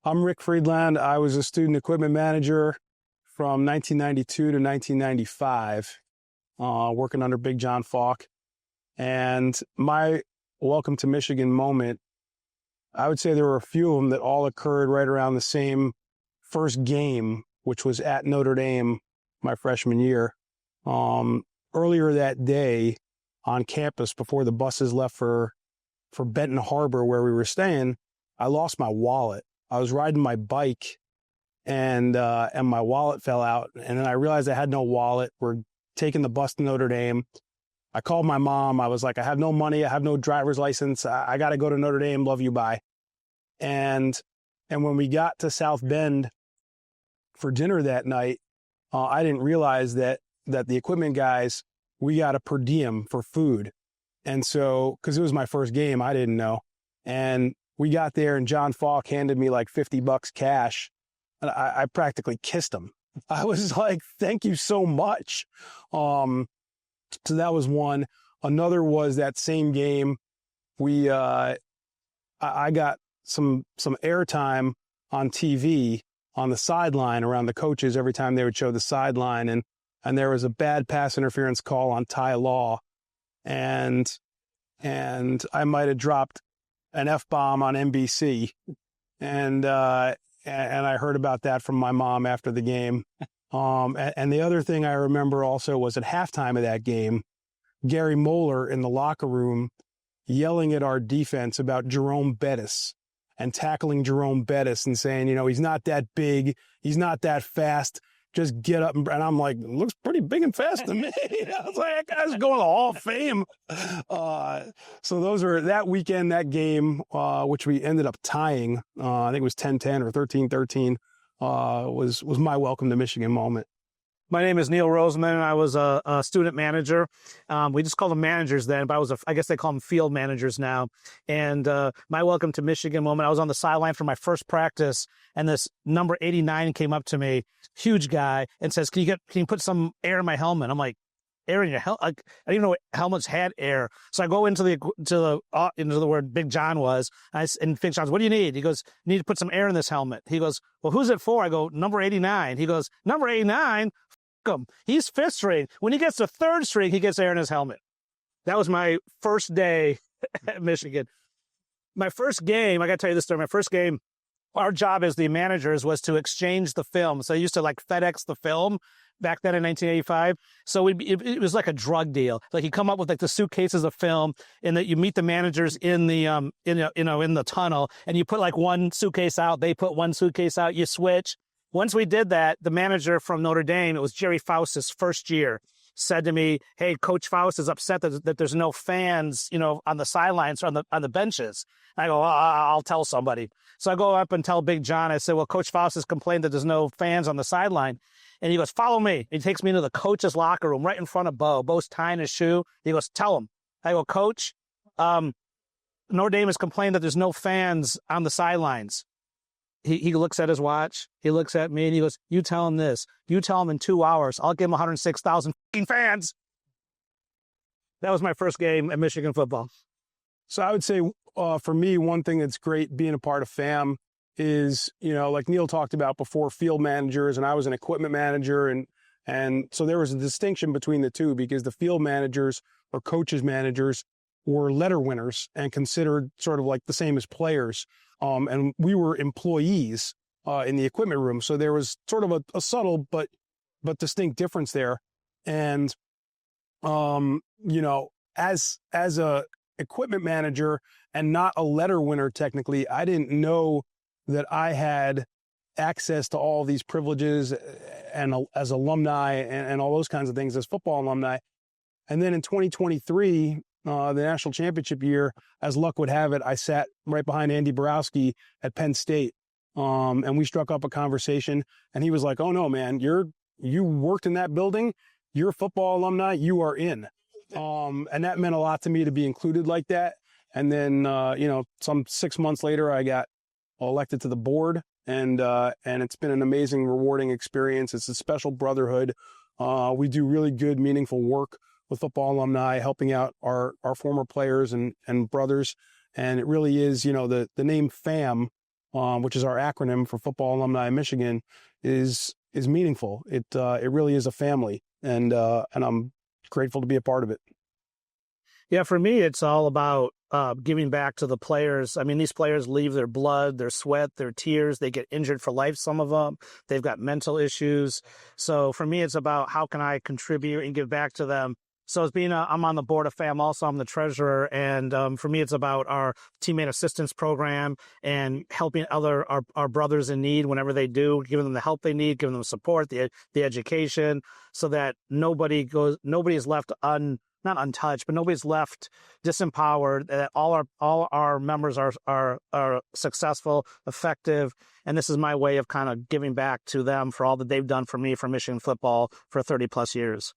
I'm Rick Friedland. I was a student equipment manager from 1992 to 1995, working under Big John Falk. And my welcome to Michigan moment, I would say there were a few of them that all occurred right around the same first game, which was at Notre Dame my freshman year. Earlier that day on campus, before the buses left for Benton Harbor, where we were staying, I lost my wallet. I was riding my bike and my wallet fell out. And then I realized I had no wallet. We're taking the bus to Notre Dame. I called my mom. I was like, I have no money. I have no driver's license. I got to go to Notre Dame. Love you. Bye. And when we got to South Bend for dinner that night, I didn't realize that the equipment guys, we got a per diem for food. And so, cause it was my first game, I didn't know. And we got there and John Falk handed me like $50 cash. And I practically kissed him. I was like, thank you so much. So that was one. Another was that same game. I got some airtime on TV on the sideline around the coaches every time they would show the sideline. And there was a bad pass interference call on Ty Law. And I might have dropped an F-bomb on NBC. And I heard about that from my mom after the game. And the other thing I remember also was at halftime of that game, Gary Moeller in the locker room yelling at our defense about Jerome Bettis and tackling Jerome Bettis and saying, he's not that big. He's not that fast. Just get up. And I'm like, looks pretty big and fast to me. I was like, that guy's going to the Hall of Fame. So those are that weekend, that game, which we ended up tying. I think it was 10-10 or 13-13, was my welcome to Michigan moment. My name is Neil Roseman, and I was a student manager. We just called them managers then, but I guess they call them field managers now. And my welcome to Michigan moment, I was on the sideline for my first practice, and this number 89 came up to me, huge guy, and says, "Can you put some air in my helmet?" I'm like, "Air in your helmet?" I didn't even know helmets had air. So I go into the word Big John was, and Big John's, "What do you need?" He goes, "You need to put some air in this helmet." He goes, "Well, who's it for?" I go, "Number 89. He goes, "Number 89? Him. He's fifth string. When he gets to third string, he gets air in his helmet." That was my first day at Michigan. My first game, I got to tell you this story. My first game, our job as the managers was to exchange the film. So I used to like FedEx the film back then in 1985. So it was like a drug deal. Like you come up with like the suitcases of film, and that you meet the managers in the in the tunnel, and you put like one suitcase out, they put one suitcase out, you switch. Once we did that, the manager from Notre Dame, it was Jerry Faust's first year, said to me, "Hey, Coach Faust is upset that there's no fans, on the sidelines or on the benches." I go, "I'll tell somebody." So I go up and tell Big John. I said, "Well, Coach Faust has complained that there's no fans on the sideline." And he goes, "Follow me." He takes me into the coach's locker room right in front of Bo. Bo's tying his shoe. He goes, "Tell him." I go, "Coach, Notre Dame has complained that there's no fans on the sidelines." He looks at his watch. He looks at me and he goes, "You tell him this. You tell him in 2 hours, I'll give him 106,000 fans." That was my first game at Michigan football. So I would say for me, one thing that's great being a part of FAM is, like Neil talked about before, field managers, and I was an equipment manager. And so there was a distinction between the two because the field managers or coaches managers were letter winners and considered sort of like the same as players. And we were employees in the equipment room. So there was sort of a subtle but distinct difference there. And, as a equipment manager and not a letter winner, technically, I didn't know that I had access to all these privileges and as alumni and all those kinds of things as football alumni. And then in 2023, the national championship year, as luck would have it, I sat right behind Andy Borowski at Penn State. And we struck up a conversation, and he was like, "Oh no, man, you worked in that building. You're a football alumni. You are in." And that meant a lot to me to be included like that. And then, some 6 months later, I got elected to the board, and it's been an amazing, rewarding experience. It's a special brotherhood. We do really good, meaningful work with football alumni, helping out our former players and brothers. And it really is, the name FAM which is our acronym for Football Alumni of Michigan, is meaningful. It really is a family, and I'm grateful to be a part of it. Yeah, for me, it's all about giving back to the players. I mean, these players leave their blood, their sweat, their tears. They get injured for life, some of them. They've got mental issues. So for me, it's about how can I contribute and give back to them. So I'm on the board of FAM also. I'm the treasurer. And for me, it's about our teammate assistance program and helping our brothers in need whenever they do, giving them the help they need, giving them support, the education, so that nobody is left not untouched, but nobody's left disempowered. That all our members are successful, effective, and this is my way of kind of giving back to them for all that they've done for me for Michigan football for 30 plus years.